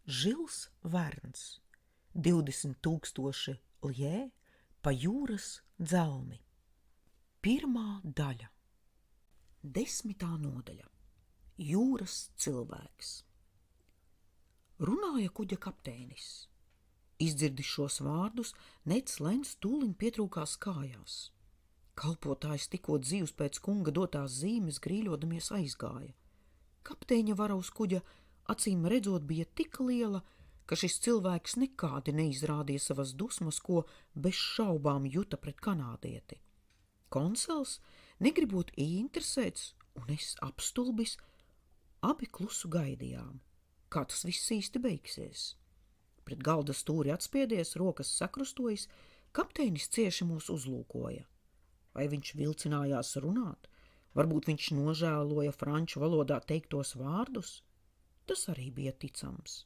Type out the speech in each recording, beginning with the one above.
Žils verns, 20,000 ljē pa jūras dzelmi. Pirmā daļa. 10. nodaļa. Jūras cilvēks. Runāja kuģa kapteinis. Izdzirdis šos vārdus, Neds Lens tūliņ pietrūkās kājās. Kalpotājs tikko dzīvs pēc kunga dotās zīmes grīļodamies aizgāja. Kapteiņa vara uz kuģa acīm redzot bija tik liela, ka šis cilvēks nekādi neizrādīja savas dusmas, ko bez šaubām juta pret kanādieti. Konsels, negribot ieinteresēts, un es apstulbis, abi klusu gaidījām, kā tas viss īsti beigsies. Pret galda stūri atspiedies, rokas sakrustojas, kapteinis cieši mūs uzlūkoja. Vai viņš vilcinājās runāt? Varbūt viņš nožēloja franču valodā teiktos vārdus? Tas arī bija ticams.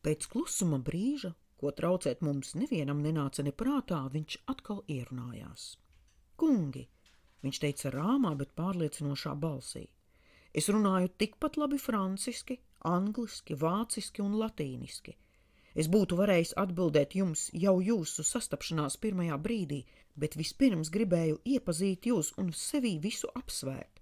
Pēc klusuma brīža, ko traucēt mums nevienam nenāca ne prātā, viņš atkal ierunājās. Kungi, viņš teica rāmā, bet pārliecinošā balsī. Es runāju tikpat labi franciski, angliski, vāciski un latīniski. Es būtu varējis atbildēt jums jau jūsu sastapšanās pirmajā brīdī, bet vispirms gribēju iepazīt jūs un sevī visu apsvērt.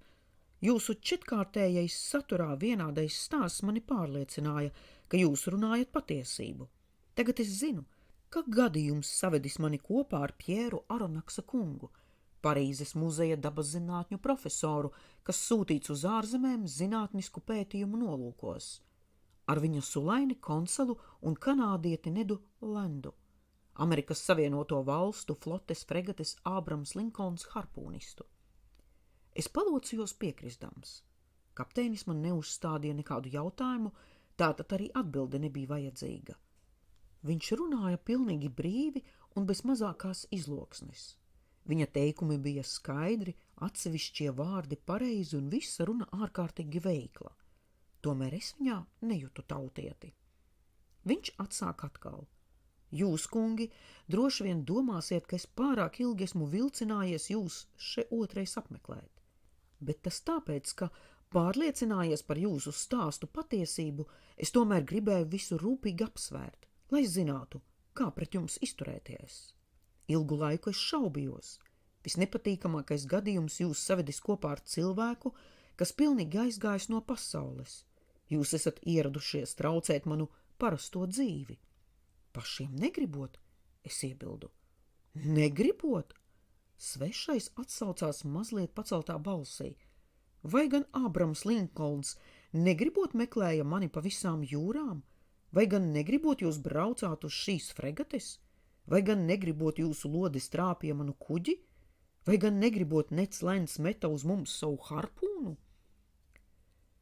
Jūsu četkārtējais saturā vienādais stāsts mani pārliecināja, ka jūs runājat patiesību. Tagad es zinu, ka gadījums savedis mani kopā ar Pjēru Aronaksa kungu, Parīzes muzeja dabas zinātņu profesoru, kas sūtīts uz ārzemēm zinātnisku pētījumu nolūkos, ar viņa sulaini konselu un kanādieti Nedu Lendu, Amerikas Savienoto Valstu flotes fregates Ābrams Linkons harpūnistu. Es palocījos piekrisdams. Kapteinis man neuzstādīja nekādu jautājumu, tātad arī atbilde nebija vajadzīga. Viņš runāja pilnīgi brīvi un bez mazākās izloksnes. Viņa teikumi bija skaidri, atsevišķie vārdi pareizi un visa runa ārkārtīgi veikla. Tomēr es viņā nejutu tautieti. Viņš atsāk atkal. Jūs, kungi, droši vien domāsiet, ka es pārāk ilgi esmu vilcinājies jūs še otrais apmeklēt. Bet tas tāpēc, ka pārliecinājies par jūsu stāstu patiesību, es tomēr gribēju visu rūpīgi apsvērt, lai zinātu, kā pret jums izturēties. Ilgu laiku es šaubījos. Visnepatīkamākais gadījums jūs savedis kopā ar cilvēku, kas pilnīgi aizgājis no pasaules. Jūs esat ieradušies traucēt manu parasto dzīvi. Pašiem negribot, es iebildu. Negribot? Svešais atsaucās mazliet paceltā balsī. Vai gan Ābrams Linkons negribot meklēja mani pa visām jūrām? Vai gan negribot jūs braucāt uz šīs fregates? Vai gan negribot jūsu lodi strāpja manu kuģi? Vai gan negribot Neds Lens meta uz mums savu harpūnu?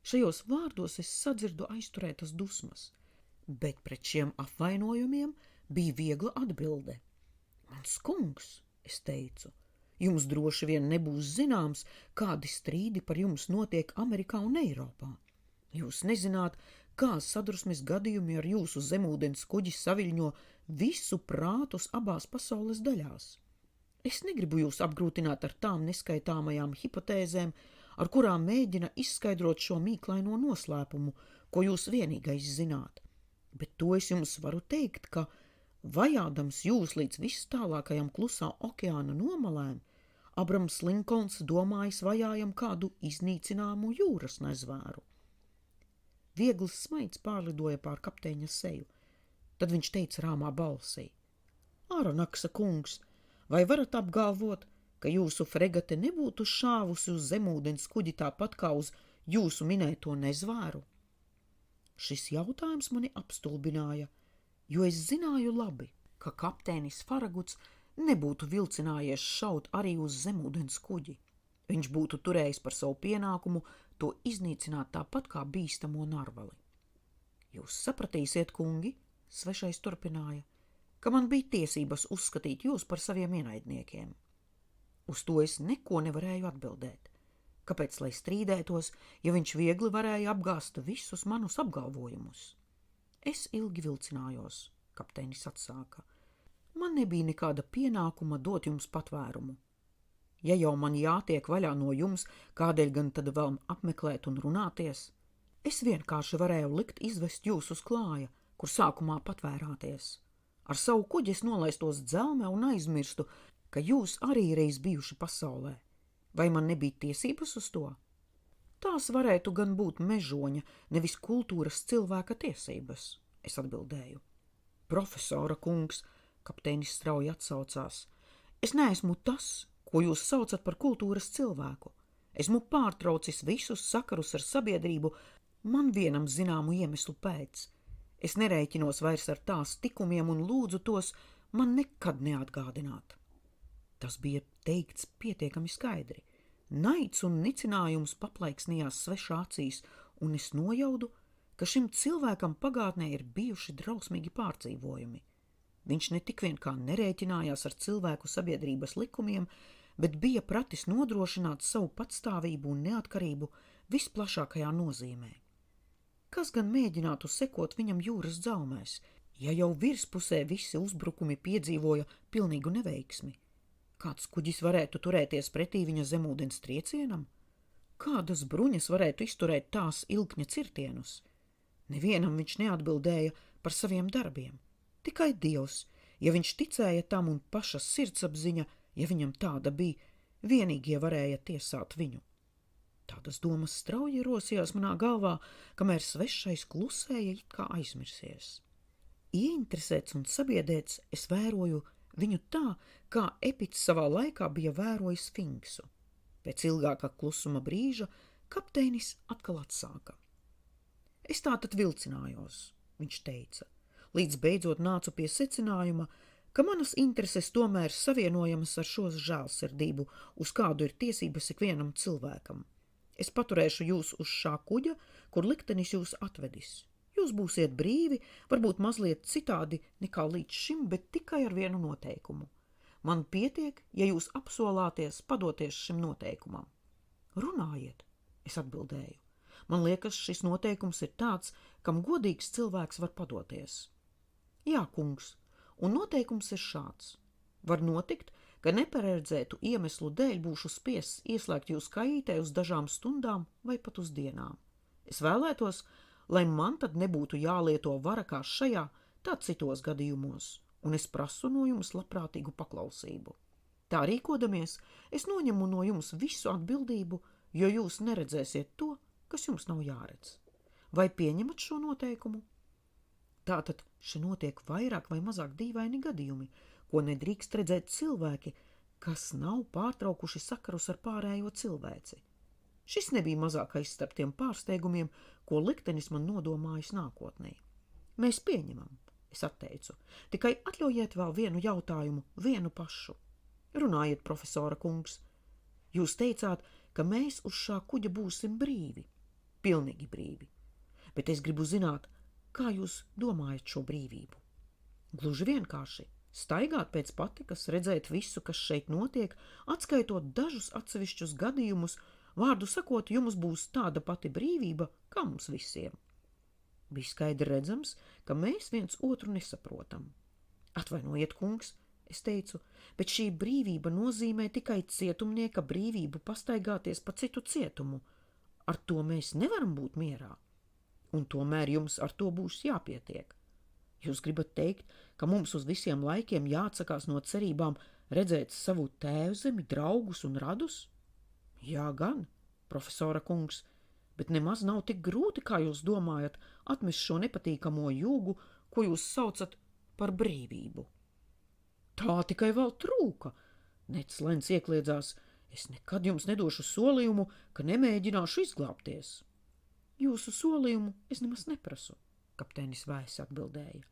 Šajos vārdos es sadzirdu aizturētas dusmas, bet pret šiem apvainojumiem bija viegla atbilde. Mans kungs, es teicu, jums droši vien nebūs zināms, kādi strīdi par jums notiek Amerikā un Eiropā. Jūs nezināt, kā sadusmes gadījumi ar jūsu zemūdens kuģi saviļņo visu prātus abās pasaules daļās. Es negribu jūs apgrūtināt ar tām neskaitāmajām hipotēzēm, ar kurām mēģina izskaidrot šo mīklaino noslēpumu, ko jūs vienīgais zināt. Bet to es jums varu teikt, ka vajādams jūs līdz viss tālākajam klusā okeāna nomalēm, Abrams Linkons domājis vajājam kādu iznīcināmu jūras nezvēru. Viegls smaids pārlidoja pār kapteiņa seju. Tad viņš teica rāmā balsī. Aronaksa kungs, vai varat apgalvot, ka jūsu fregate nebūtu šāvusi uz zemūdens kuģi tāpat kā uz jūsu minēto nezvēru? Šis jautājums mani apstulbināja, jo es zināju labi, ka kapteinis Faraguts nebūtu vilcinājies šaut arī uz zemūdens kuģi. Viņš būtu turējis par savu pienākumu to iznīcināt tāpat kā bīstamo narvali. Jūs sapratīsiet, kungi, svešais turpināja, ka man bija tiesības uzskatīt jūs par saviem ienaidniekiem. Uz to es neko nevarēju atbildēt. Kāpēc, lai strīdētos, ja viņš viegli varēja apgāst visus manus apgalvojumus? Es ilgi vilcinājos, kapteinis atsāka. Man nebija nekāda pienākuma dot jums patvērumu. Ja jau man jātiek vaļā no jums, kādēļ gan tad vēl apmeklēt un runāties? Es vienkārši varēju likt izvest jūs uz klāja, kur sākumā patvērāties. Ar savu kuģi es nolaistos dzelmē un aizmirstu, ka jūs arī reiz bijuši pasaulē. Vai man nebija tiesības uz to? Tās varētu gan būt mežoņa, nevis kultūras cilvēka tiesības, es atbildēju. Profesora kungs, kapteinis strauji atsaucās, es neesmu tas, ko jūs saucat par kultūras cilvēku. Esmu pārtraucis visus sakarus ar sabiedrību man vienam zināmu iemeslu pēc. Es nerēķinos vairs ar tās tikumiem un lūdzu tos man nekad neatgādināt. Tas bija teikts pietiekami skaidri. Naids un nicinājums paplaiksnījās svešā acīs, un es nojaudu, ka šim cilvēkam pagātnē ir bijuši drausmīgi pārdzīvojumi. Viņš ne tik vien kā nerēķinājās ar cilvēku sabiedrības likumiem, bet bija pratis nodrošināt savu patstāvību un neatkarību visplašākajā nozīmē. Kas gan mēģinātu sekot viņam jūras dzelmēs, ja jau virspusē visi uzbrukumi piedzīvoja pilnīgu neveiksmi? Kāds kuģis varētu turēties pretī viņa zemūdens triecienam? Kādas bruņas varētu izturēt tās ilkņa cirtienus? Nevienam viņš neatbildēja par saviem darbiem. Tikai Dievs, ja viņš ticēja tam un paša sirdsapziņa, ja viņam tāda bija, vienīgie varēja tiesāt viņu. Tādas domas strauji rosījās manā galvā, kamēr svešais klusēja it kā aizmirsies. Ieinteresēts un sabiedēts, es vēroju viņu tā, kā Epits savā laikā bija vērojis Sfinksu. Pēc ilgākā klusuma brīža kapteinis atkal atsāka. Es tātad vilcinājos, viņš teica, līdz beidzot nācu pie secinājuma, ka manas intereses tomēr savienojamas ar šo žēlsirdību, uz kādu ir tiesības ikvienam cilvēkam. Es paturēšu jūs uz šā kuģa, kur liktenis jūs atvedis. Jūs būsiet brīvi, varbūt mazliet citādi nekā līdz šim, bet tikai ar vienu noteikumu. Man pietiek, ja jūs apsolāties padoties šim noteikumam. Runājiet, es atbildēju. Man liekas, šis noteikums ir tāds, kam godīgs cilvēks var padoties. Jā, kungs, un noteikums ir šāds. Var notikt, ka neparedzētu iemeslu dēļ būšu spiests ieslēgt jūs kajītē uz dažām stundām vai pat uz dienām. Es vēlētos, lai man tad nebūtu jālieto vara kā šajā, tā citos gadījumos, un es prasu no jums labprātīgu paklausību. Tā rīkodamies, es noņemu no jums visu atbildību, jo jūs neredzēsiet to, kas jums nav jāredz. Vai pieņemat šo noteikumu? Tātad šeit notiek vairāk vai mazāk dīvaini gadījumi, ko nedrīkst redzēt cilvēki, kas nav pārtraukuši sakarus ar pārējo cilvēci. Šis nebija mazākais starp tiem pārsteigumiem, ko liktenis man nodomājis nākotnē. Mēs pieņemam, es atteicu, tikai atļaujiet vēl vienu jautājumu, vienu pašu. Runājiet, profesora kungs. Jūs teicāt, ka mēs uz šā kuģa būsim brīvi, pilnīgi brīvi, bet es gribu zināt, kā jūs domājat šo brīvību? Gluži vienkārši. Staigāt pēc patikas, redzēt visu, kas šeit notiek, atskaitot dažus atsevišķus gadījumus, vārdu sakot, jums būs tāda pati brīvība, kā mums visiem. Bija skaidri redzams, ka mēs viens otru nesaprotam. Atvainojiet, kungs, es teicu, bet šī brīvība nozīmē tikai cietumnieka brīvību pastaigāties pa citu cietumu. Ar to mēs nevaram būt mierā. Un tomēr jums ar to būs jāpietiek. Jūs gribat teikt, ka mums uz visiem laikiem jāatsakās no cerībām redzēt savu tēvzemi, draugus un radus? Jā gan, profesora kungs, bet nemaz nav tik grūti, kā jūs domājat, atmest šo nepatīkamo jūgu, ko jūs saucat par brīvību. Tā tikai vēl trūka, Neds Lens iekliedzās, es nekad jums nedošu solījumu, ka nemēģināšu izglābties. Jūsu solījumu es nemaz neprasu, kapteinis vēsi atbildēja.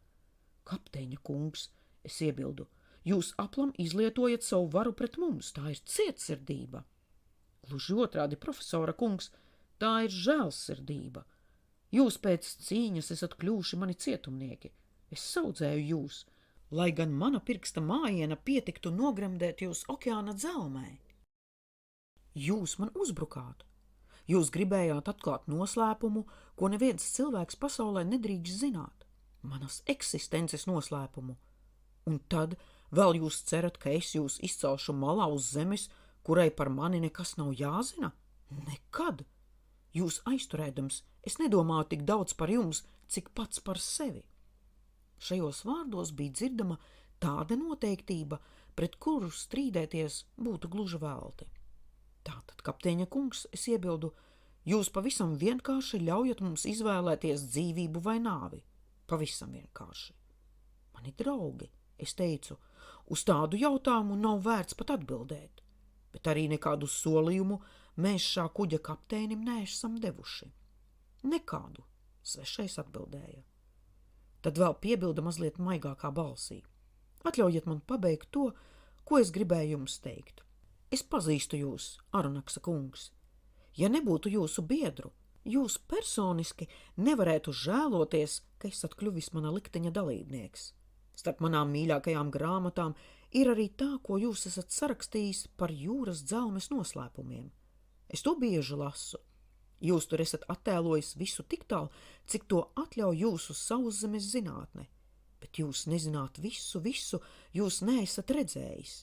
Kapteiņa kungs, es iebildu, jūs aplam izlietojat savu varu pret mums, tā ir cietsirdība. Gluži otrādi, profesora kungs, tā ir žēlsirdība. Jūs pēc cīņas esat kļuvuši mani cietumnieki. Es saudzēju jūs, lai gan mana pirksta mājiena pietiktu nogremdēt jūs okeāna dzelmē. Jūs man uzbrukāt. Jūs gribējāt atklāt noslēpumu, ko neviens cilvēks pasaulē nedrīkst zināt. Manas eksistences noslēpumu. Un tad vēl jūs cerat, ka es jūs izcelšu malā uz zemes, kurai par mani nekas nav jāzina? Nekad! Jūs aizturēdams, es nedomāju tik daudz par jums, cik pats par sevi. Šajos vārdos bija dzirdama tāda noteiktība, pret kuru strīdēties būtu gluži velti. Tātad, kapteiņa kungs, es iebildu, jūs pavisam vienkārši ļaujat mums izvēlēties dzīvību vai nāvi. Pavisam vienkārši. Mani draugi, es teicu, uz tādu jautājumu nav vērts pat atbildēt, bet arī nekādu solījumu mēs šā kuģa kapteinim neesam devuši. Nekādu, svešais atbildēja. Tad vēl piebilda mazliet maigākā balsī. Atļaujiet man pabeigt to, ko es gribēju jums teikt. Es pazīstu jūs, Arunaksa kungs. Ja nebūtu jūsu biedru, jūs personiski nevarētu žēloties, ka esat kļuvis mana likteņa dalībnieks. Starp manām mīļākajām grāmatām ir arī tā, ko jūs esat sarakstījis par jūras dzelmes noslēpumiem. Es to bieži lasu. Jūs tur esat attēlojis visu tik tālu, cik to atļauj jūsu sauszemes zinātne. Bet jūs nezināt visu, jūs neesat redzējis.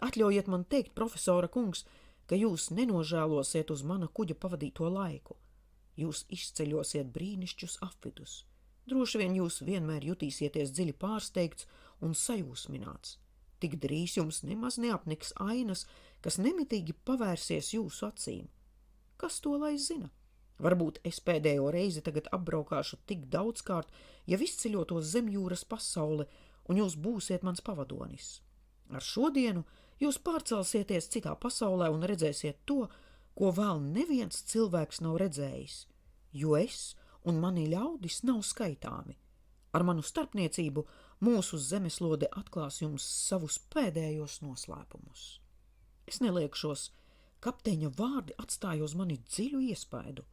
Atļaujiet man teikt, profesora kungs, ka jūs nenožēlosiet uz mana kuģa pavadīto laiku. Jūs izceļosiet brīnišķus apvidus. Droši vien jūs vienmēr jutīsieties dziļi pārsteigts un sajūsmināts. Tik drīz jums nemaz neapniks ainas, kas nemitīgi pavērsies jūsu acīm. Kas to lai zina? Varbūt es pēdējo reizi tagad apbraukāšu tik daudzkārt, ja izceļotos zem jūras pasaule, un jūs būsiet mans pavadonis. Ar šodienu jūs pārcelsieties citā pasaulē un redzēsiet to, ko vēl neviens cilvēks nav redzējis, jo es un mani ļaudis nav skaitāmi. Ar manu starpniecību mūsu zemeslode atklās jums savus pēdējos noslēpumus. Es neliekšos, kapteiņa vārdi atstāja uz mani dziļu iespaidu.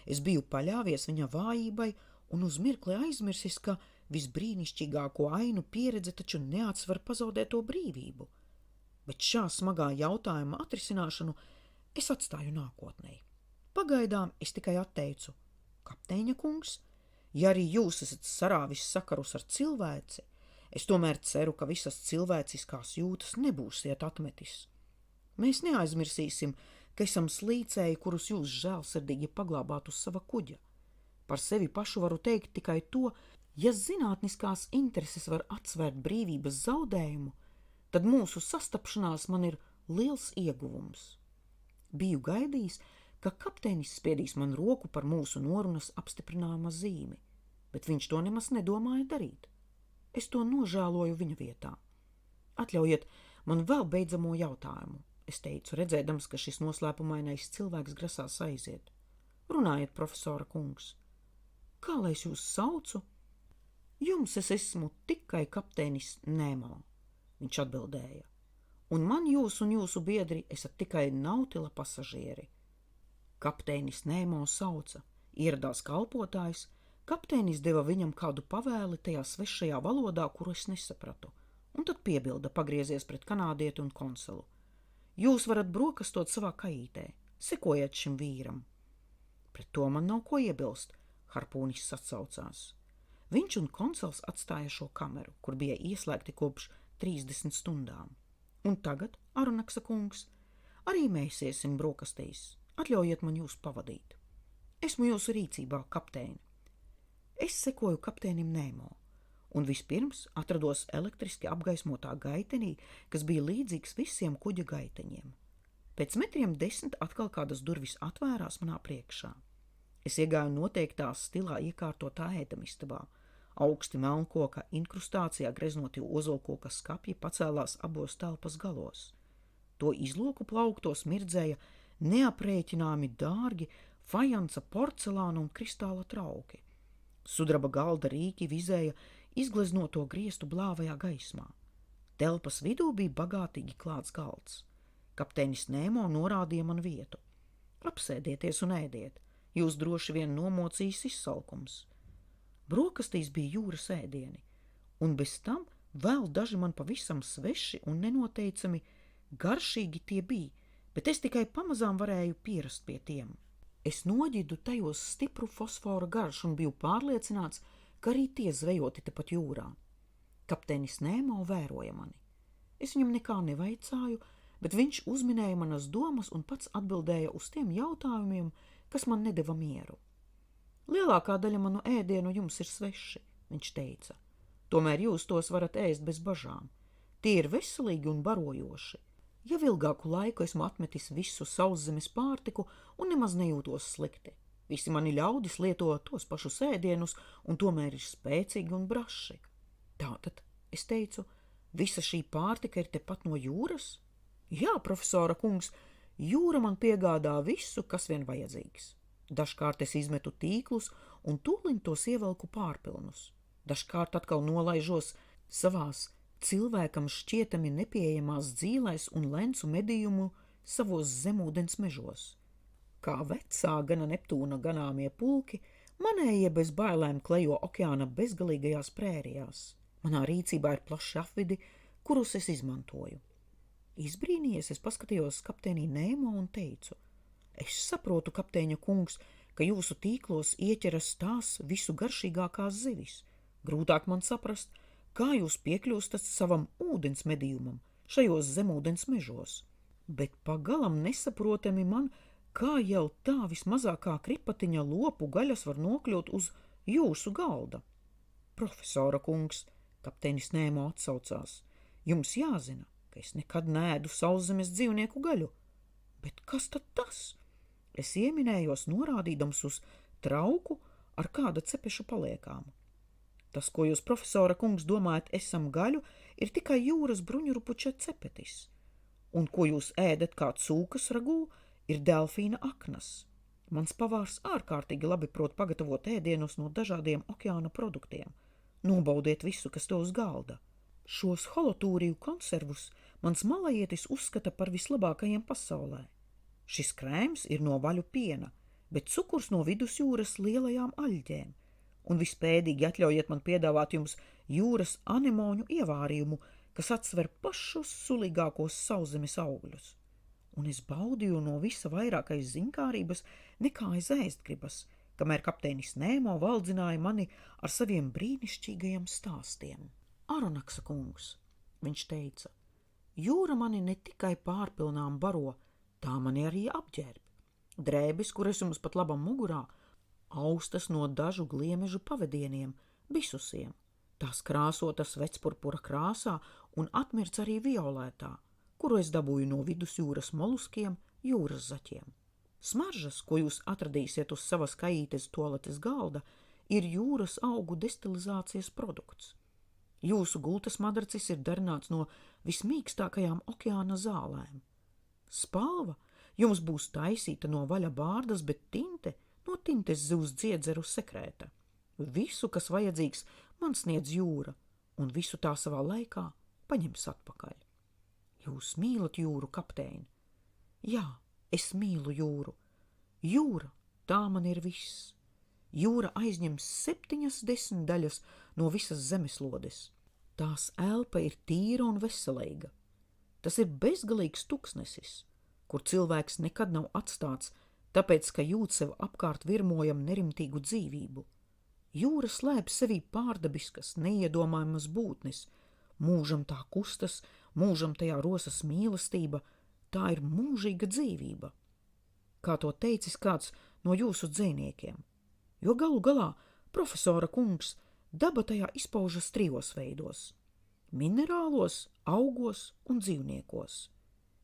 Es biju paļāvies viņa vājībai un uz mirkli aizmirsis, ka visbrīnišķīgāko ainu pieredze taču neatsver pazaudēto brīvību. Bet šā smagā jautājuma atrisināšanu es atstāju nākotnē. Pagaidām es tikai atteicu, kapteiņa kungs, ja arī jūs esat sarāvis sakarus ar cilvēci, es tomēr ceru, ka visas cilvēciskās jūtas nebūsiet atmetis. Mēs neaizmirsīsim, ka esam slīcēji, kurus jūs žēlsirdīgi paglābāt uz sava kuģa. Par sevi pašu varu teikt tikai to, ja zinātniskās intereses var atsvērt brīvības zaudējumu, tad mūsu sastapšanās man ir liels ieguvums. Biju gaidījis, ka kapteinis spiedīs man roku par mūsu norunas apstiprinājuma zīmi, bet viņš to nemaz nedomāja darīt. Es to nožēloju viņa vietā. Atļaujiet man vēl beidzamo jautājumu. Es teicu, redzēdams, ka šis noslēpumainais cilvēks grasās aiziet. Runājiet, profesora kungs. Kā lai es jūs saucu? Jums es esmu tikai kapteinis Nemo, viņš atbildēja. Un man jūs un jūsu biedri esat tikai Nautila pasažieri. Kapteinis Nemo sauca, ieradās kalpotājs, kapteinis deva viņam kādu pavēli tajā svešajā valodā, kuru es nesapratu, un tad piebilda, pagriezies pret kanādieti un konsulu. Jūs varat brokastot savā kaītē, sekojiet šim vīram. Pret to man nav ko iebilst, harpūnis sacaucās. Viņš un konsuls atstāja šo kameru, kur bija ieslēgti kopš 30 stundām. Un tagad, Arunaksa kungs, arī mēs iesim brokastīs. Atļaujiet man jūs pavadīt. Esmu jūsu rīcībā, kapteini. Es sekoju kapteinim Nemo, un vispirms atrados elektriski apgaismotā gaitenī, kas bija līdzīgs visiem kuģa gaiteņiem. Pēc metriem 10 atkal kādas durvis atvērās manā priekšā. Es iegāju noteiktā stilā iekārtotā ēdamistabā. Augsti melnkoka inkrustācijā greznoti ozolkoka skapji pacēlās abos telpas galos. To izloku plauktos mirdzēja neaprēķināmi dārgi fajansa, porcelāna un kristāla trauki. Sudraba galda rīki vizēja izgleznoto griestu blāvajā gaismā. Telpas vidū bija bagātīgi klāts galds. Kapteinis Nemo norādīja man vietu. Apsēdieties un ēdiet, jūs droši vien nomocīs izsalkums. Brokastīs bija jūras ēdieni, un bez tam vēl daži man pavisam sveši un nenoteicami garšīgi tie bija, bet es tikai pamazām varēju pierast pie tiem. Es noģidu tajos stipru fosfora garšu un biju pārliecināts, ka arī tie zvejoti tepat jūrā. Kapteinis Nemo vēroja mani. Es viņam nekā nevaicāju, bet viņš uzminēja manas domas un pats atbildēja uz tiem jautājumiem, kas man nedeva mieru. Lielākā daļa manu ēdienu jums ir sveši, viņš teica. tomēr jūs tos varat ēst bez bažām. Tie ir veselīgi un barojoši. Jau ilgāku laiku esmu atmetis visu sauszemes pārtiku un nemaz nejūtos slikti. Visi mani ļaudis lieto tos pašus ēdienus un tomēr ir spēcīgi un braši. Tātad, es teicu, visa šī pārtika ir tepat no jūras? Jā, profesora kungs, jūra man piegādā visu, kas vien vajadzīgs. Dažkārt es izmetu tīklus un tūliņ tos ievelku pārpilnus. Dažkārt atkal nolaižos savās cilvēkam šķietami nepieejamās dzīlēs un lencu medījumu savos zemūdens mežos. Kā vecā gana Neptūna ganāmie pulki, manējie bez bailēm klejo okeāna bezgalīgajās prērijās. Manā rīcībā ir plaši apvidi, kurus es izmantoju. Izbrīnījies, es paskatījos kapteinī Nemo un teicu: es saprotu, kapteiņa kungs, ka jūsu tīklos ieķeras tās visu garšīgākās zivis. Grūtāk man saprast, kā jūs piekļūstat savam ūdens medījumam šajos zemūdens mežos. Bet pagalam nesaprotami man, kā jau tā vismazākā kripatiņa lopu gaļas var nokļūt uz jūsu galda. Profesora kungs, kapteinis Nemo atsaucās, jums jāzina, ka es nekad neēdu sauszemes dzīvnieku gaļu. Bet kas tad tas? Es ieminējos norādīdams uz trauku ar kāda cepeša paliekām. Tas, ko jūs, profesora kungs, domājat, esam gaļu, ir tikai jūras bruņurupuča cepetis. Un ko jūs ēdat kā cūkas ragū, ir delfīna aknas. Mans pavārs ārkārtīgi labi prot pagatavot ēdienus no dažādiem okeāna produktiem. Nobaudiet visu, kas to uz galda. Šos holotūriju konservus mans malajietis uzskata par vislabākajiem pasaulē. Šis krēms ir no vaļu piena, bet cukurs no vidusjūras lielajām aļģēm. Un vispēdīgi atļaujiet man piedāvāt jums jūras anemoņu ievārījumu, kas atsver pašus sulīgākos sauszemes augļus. Un es baudīju no visa vairāk aiz zinkārības, nekā aiz ēst gribas, kamēr kapteinis Nemo valdzināja mani ar saviem brīnišķīgajiem stāstiem. Aronaksa kungs, viņš teica, jūra mani ne tikai pārpilnām baro, tā mani arī apģērb. Drēbes, kuras jums pat labam mugurā, austas no dažu gliemežu pavadieniem, bisusiem. Tās krāsotas vecpurpura krāsā un atmirts arī violētā, kuru es dabūju no vidusjūras moluskiem, jūras zaķiem. Smaržas, ko jūs atradīsiet uz savas kaītes toaletes galda, ir jūras augu destilizācijas produkts. Jūsu gultas madracis ir darināts no vismīkstākajām okeāna zālēm. Spalva jums būs taisīta no vaļa bārdas, bet tinte no tintes zivs dziedzeru sekrēta. Visu, kas vajadzīgs, man sniedz jūra, un visu tā savā laikā paņems atpakaļ. Jūs mīlat jūru, kapteini? Jā, es mīlu jūru. Jūra, tā man ir viss. Jūra aizņem 70 daļas no visas zemeslodes. Tās elpa ir tīra un veselīga. Tas ir bezgalīgs tuksnesis, kur cilvēks nekad nav atstāts, tāpēc, ka jūt sev apkārt virmojam nerimtīgu dzīvību. Jūra slēp sevī pārdabiskas, neiedomājamas būtnes, mūžam tā kustas, mūžam tajā rosas mīlestība, tā ir mūžīga dzīvība. Kā to teicis kāds no jūsu dzejniekiem, jo galu galā, profesora kungs, daba tajā izpaužas trijos veidos – minerālos, augos un dzīvniekos.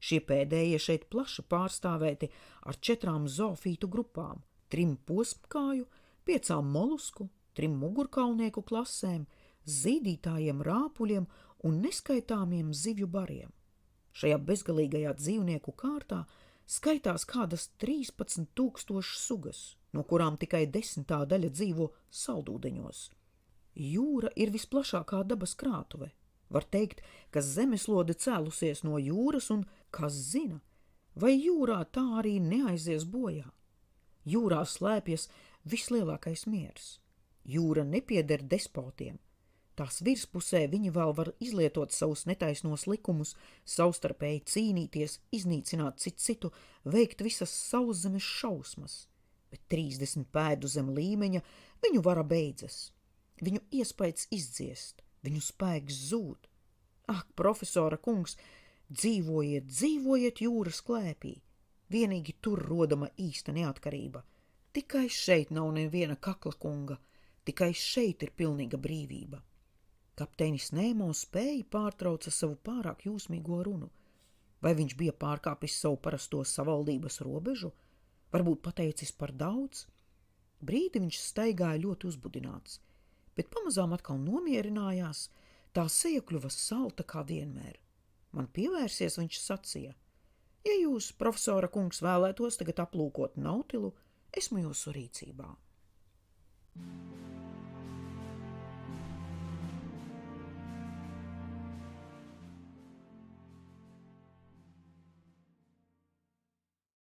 Šie pēdējie šeit plaši pārstāvēti ar 4 zoofītu grupām, 3 posmkāju, 5 molusku, 3 mugurkaulnieku klasēm, zīdītājiem rāpuļiem un neskaitāmiem zivju bariem. Šajā bezgalīgajā dzīvnieku kārtā skaitās kādas 13,000 sugas, no kurām tikai 10. daļa dzīvo saldūdeņos. Jūra ir visplašākā dabas krātuve. Var teikt, ka zemeslode cēlusies no jūras un, kas zina, vai jūrā tā arī neaizies bojā. Jūrā slēpjas vislielākais miers. Jūra nepieder despotiem. Tās virspusē viņi vēl var izlietot savus netaisnos likumus, savstarpēji cīnīties, iznīcināt citu, veikt visas sauszemes šausmas. Bet 30 pēdu zem līmeņa viņu vara beidzas. Viņu iespējas izdziest, viņu spēks zūd. Ak, profesora kungs, dzīvojiet jūras klēpī. Vienīgi tur rodama īsta neatkarība. Tikai šeit nav neviena kakla kunga, tikai šeit ir pilnīga brīvība. Kapteinis Nemo spēja pārtrauca savu pārāk jūsmīgo runu. Vai viņš bija pārkāpis savu parasto savaldības robežu? Varbūt pateicis par daudz? Brīdi viņš staigāja ļoti uzbudināts, bet pamazām atkal nomierinājās, tā seja kļuva salta kā vienmēr. Man pievērsies, viņš sacīja: ja jūs, profesora kungs, vēlētos tagad aplūkot Nautilu, esmu jūsu rīcībā.